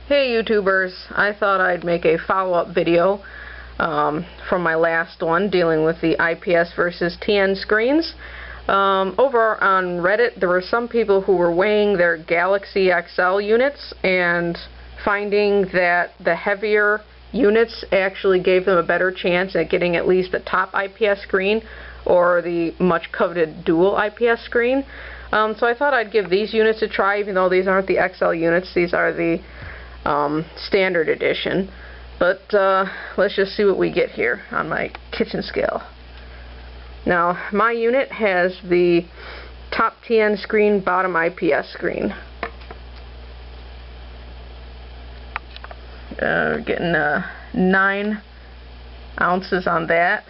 Hey YouTubers, I thought I'd make a follow-up video from my last one dealing with the IPS versus TN screens. Over on Reddit there were some people who were weighing their Galaxy XL units and finding that the heavier units actually gave them a better chance at getting at least the top IPS screen or the much coveted dual IPS screen. So I thought I'd give these units a try, even though these aren't the XL units. These are the standard edition. But let's just see what we get here on my kitchen scale. Now, my unit has the top TN screen, bottom IPS screen. We're getting 9 ounces on that.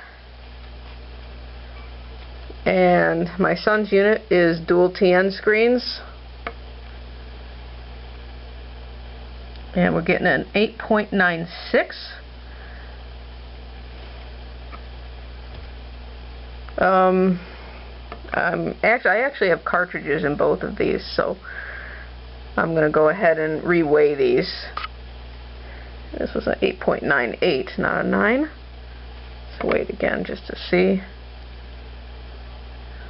And my son's unit is dual TN screens. And we're getting an 8.96. I actually have cartridges in both of these, so I'm going to go ahead and reweigh these. This was an 8.98, not a 9. Let's weigh it again just to see.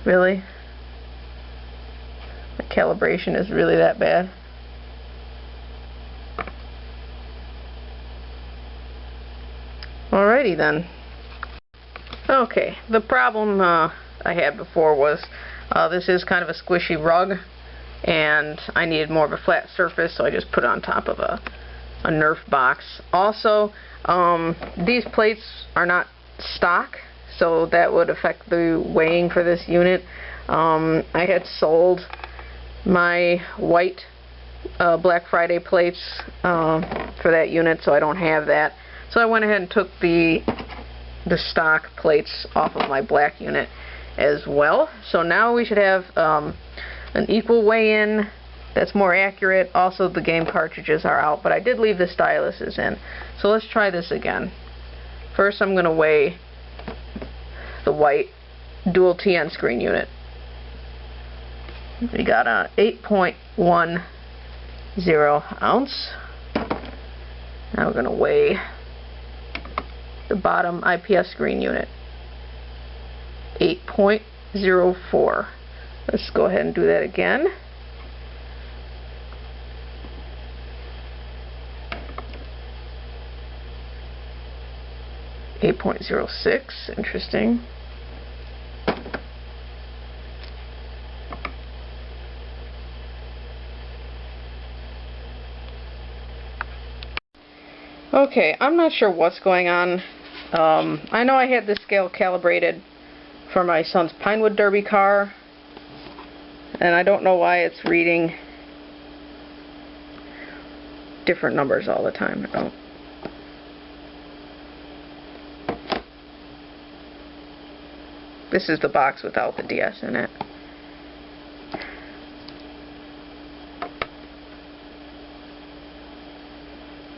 Really? The calibration is really that bad? Alrighty then. Okay, the problem I had before was this is kind of a squishy rug, and I needed more of a flat surface, so I just put it on top of a Nerf box. Also, these plates are not stock, so that would affect the weighing for this unit. I had sold my white Black Friday plates for that unit, so I don't have that. So I went ahead and took the stock plates off of my black unit as well. So now we should have an equal weigh-in that's more accurate. Also, the game cartridges are out, but I did leave the styluses in. So let's try this again. First, I'm going to weigh the white dual TN screen unit. We got a 8.10 ounce. Now we're going to weigh the bottom IPS screen unit. 8.04. Let's go ahead and do that again. .06. Interesting. Okay, I'm not sure what's going on. I know I had this scale calibrated for my son's Pinewood Derby car, and I don't know why it's reading different numbers all the time. This is the box without the DS in it.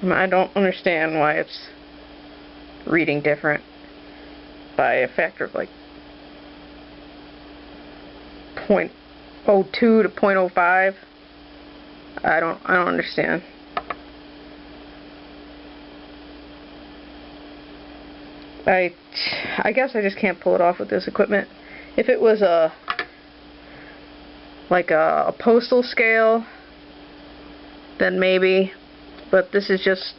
I don't understand why it's reading different by a factor of like 0.02 to 0.05. I don't understand. I guess I just can't pull it off with this equipment. If it was like a postal scale, then maybe. But this is just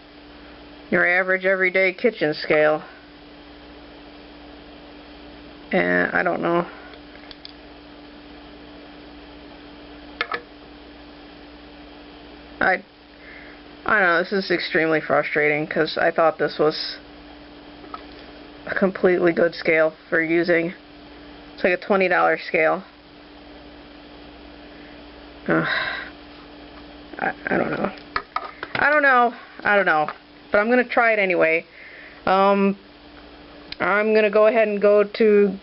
your average everyday kitchen scale. And I don't know. I don't know, this is extremely frustrating because I thought this was a completely good scale for using. It's like a $20 scale. I don't know. I don't know. But I'm going to try it anyway. I'm going to go ahead and go to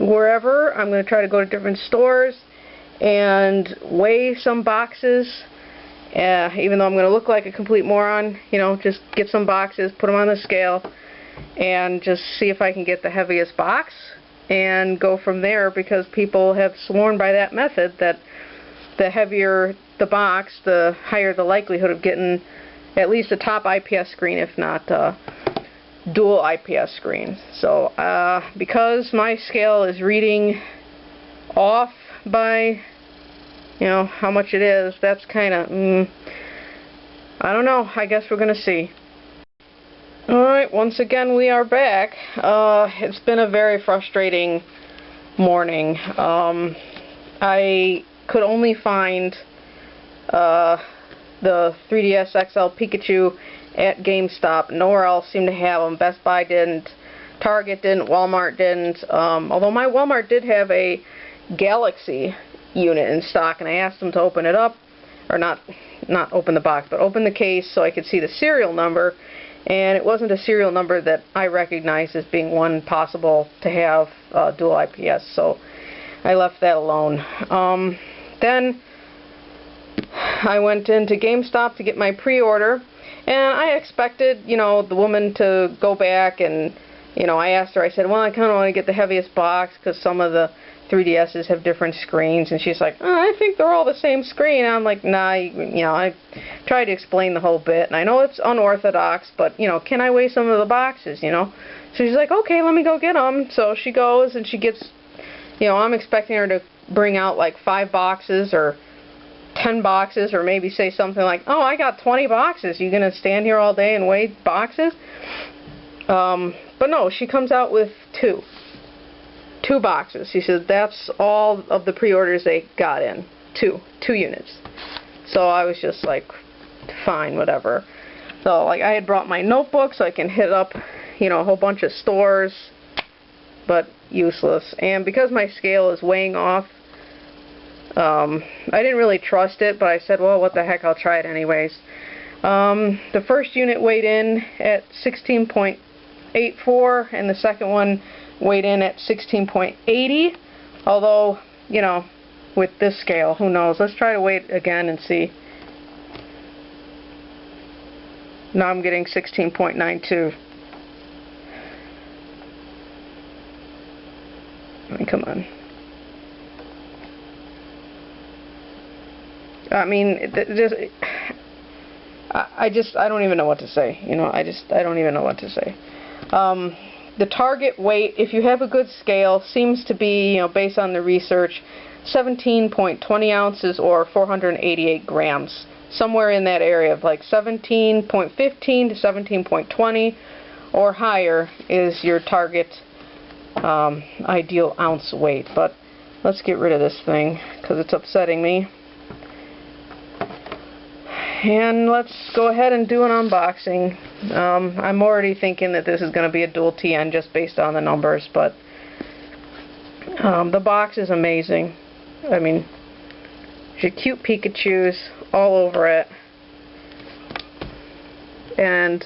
wherever. I'm going to try to go to different stores and weigh some boxes. Even though I'm going to look like a complete moron, you know, just get some boxes, put them on the scale, and just see if I can get the heaviest box and go from there, because people have sworn by that method that the heavier the box, the higher the likelihood of getting at least a top IPS screen, if not dual IPS screen. So because my scale is reading off by, you know, how much it is, that's kind of, I don't know. I guess we're going to see. Alright, once again we are back. It's been a very frustrating morning. I could only find the 3DS XL Pikachu at GameStop. Nowhere else seemed to have them. Best Buy didn't. Target didn't. Walmart didn't. Although my Walmart did have a Galaxy unit in stock, and I asked them to open it up, or not open the box, but open the case so I could see the serial number, and it wasn't a serial number that I recognized as being one possible to have dual IPS, so I left that alone. Then I went into GameStop to get my pre-order, and I expected, you know, the woman to go back and, you know, I asked her, I said, well, I kind of want to get the heaviest box because some of the 3DSs have different screens, and she's like, oh, I think they're all the same screen. And I'm like, nah, you know, I tried to explain the whole bit, and I know it's unorthodox, but, you know, can I weigh some of the boxes, you know? So she's like, okay, let me go get them. So she goes, and she gets, you know, I'm expecting her to bring out like 5 boxes or 10 boxes, or maybe say something like, oh, I got 20 boxes. You gonna stand here all day and weigh boxes? But no, she comes out with 2 boxes. She said that's all of the pre-orders they got in. 2 units. So I was just like, fine, whatever. So like I had brought my notebook so I can hit up, you know, a whole bunch of stores, but useless. And because my scale is weighing off, I didn't really trust it, but I said, well, what the heck, I'll try it anyways. The first unit weighed in at 16.84, and the second one weighed in at 16.80, although, you know, with this scale, who knows. Let's try to weigh it again and see. Now I'm getting 16.92. I mean, come on. I mean, I don't even know what to say. You know, I don't even know what to say. The target weight, if you have a good scale, seems to be, you know, based on the research, 17.20 ounces or 488 grams. Somewhere in that area of like 17.15 to 17.20 or higher is your target ideal ounce weight. But let's get rid of this thing because it's upsetting me. And let's go ahead and do an unboxing. I'm already thinking that this is going to be a dual TN just based on the numbers, but the box is amazing. I mean, there's cute Pikachus all over it. And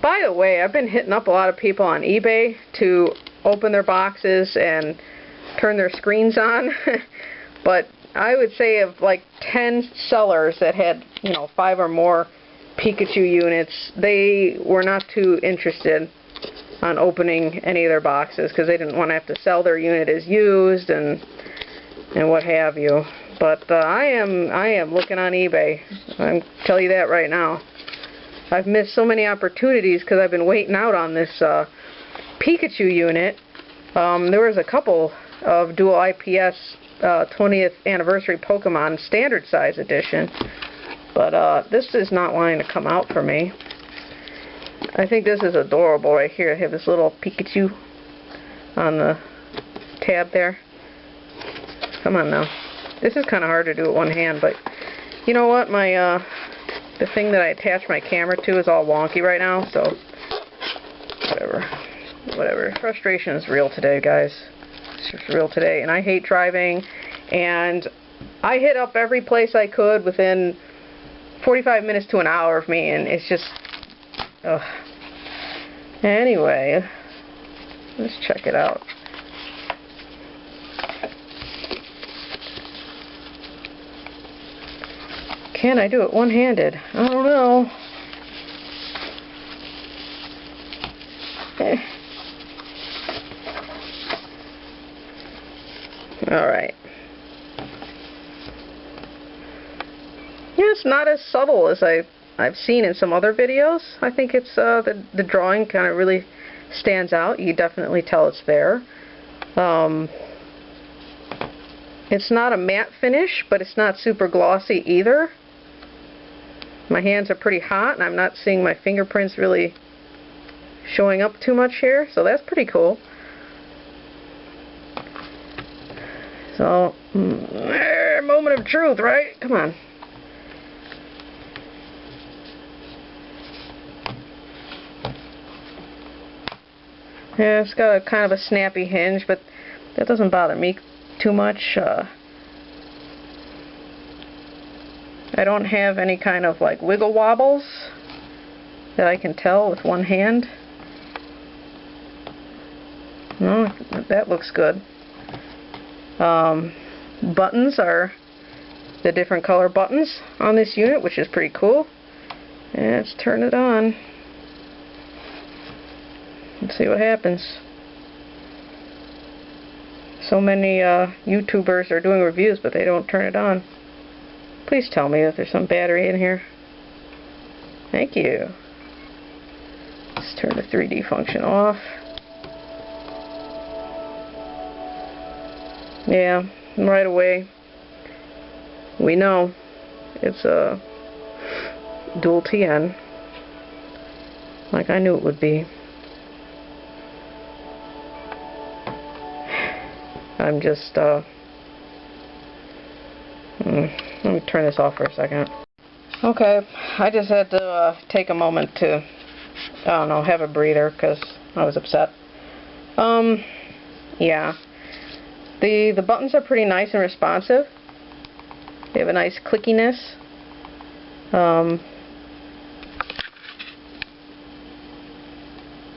by the way, I've been hitting up a lot of people on eBay to open their boxes and turn their screens on, but I would say of like 10 sellers that had, you know, 5 or more Pikachu units, they were not too interested on opening any of their boxes because they didn't want to have to sell their unit as used and what have you. But I am looking on eBay. I'll tell you that right now. I've missed so many opportunities because I've been waiting out on this Pikachu unit. There was a couple of dual IPS 20th anniversary Pokemon standard size edition, but this is not wanting to come out for me. I think this is adorable right here. I have this little Pikachu on the tab there. Come on now. This is kind of hard to do with one hand, but you know what? My the thing that I attach my camera to is all wonky right now, so whatever. Frustration is real today, guys. It's just real today, and I hate driving, and I hit up every place I could within 45 minutes to an hour of me, and it's just, ugh. Anyway, let's check it out. Can I do it one-handed? I don't know. Alright. Yeah, it's not as subtle as I I've seen in some other videos. I think it's the drawing kind of really stands out. You definitely tell it's there. It's not a matte finish, but it's not super glossy either. My hands are pretty hot, and I'm not seeing my fingerprints really showing up too much here, so that's pretty cool. So, moment of truth, right? Come on. Yeah, it's got a kind of a snappy hinge, but that doesn't bother me too much. I don't have any kind of like wiggle wobbles that I can tell with one hand. No, that looks good. Buttons are the different color buttons on this unit, which is pretty cool. And let's turn it on. Let's see what happens. So many YouTubers are doing reviews, but they don't turn it on. Please tell me that there's some battery in here. Thank you. Let's turn the 3D function off. Yeah, right away we know it's a dual TN, like I knew it would be. I'm just let me turn this off for a second. Okay, I just had to take a moment to, I don't know, have a breather because I was upset. Yeah, the buttons are pretty nice and responsive. They have a nice clickiness.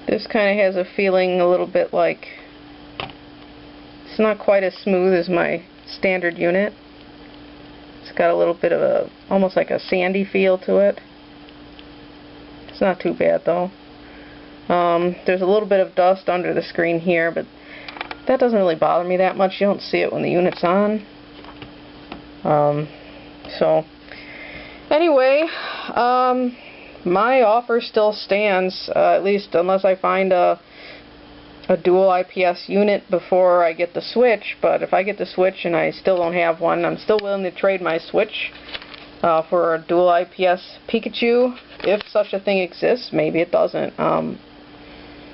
This kind of has a feeling a little bit like, it's not quite as smooth as my standard unit. It's got a little bit of a, almost like a sandy feel to it. It's not too bad though. There's a little bit of dust under the screen here, but that doesn't really bother me that much. You don't see it when the unit's on. So anyway, my offer still stands, at least unless I find a dual IPS unit before I get the Switch. But if I get the Switch and I still don't have one, I'm still willing to trade my Switch for a dual IPS Pikachu, if such a thing exists. Maybe it doesn't.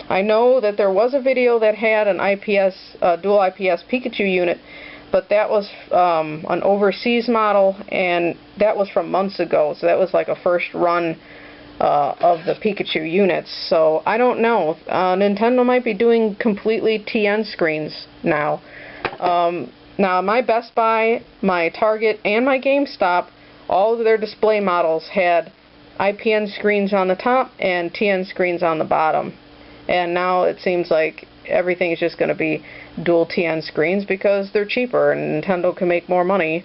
I know that there was a video that had an dual IPS Pikachu unit, but that was an overseas model, and that was from months ago, so that was like a first run of the Pikachu units. So I don't know. Nintendo might be doing completely TN screens now. Now my Best Buy, my Target, and my GameStop, all of their display models had IPN screens on the top and TN screens on the bottom. And now it seems like everything is just going to be dual TN screens because they're cheaper and Nintendo can make more money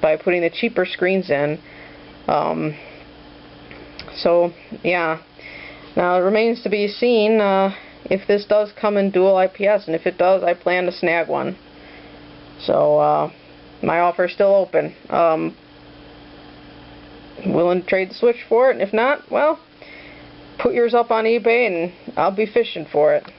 by putting the cheaper screens in. So yeah, now it remains to be seen if this does come in dual IPS, and if it does, I plan to snag one. So my offer is still open. Willing to trade the Switch for it, and if not, well, put yours up on eBay and I'll be fishing for it.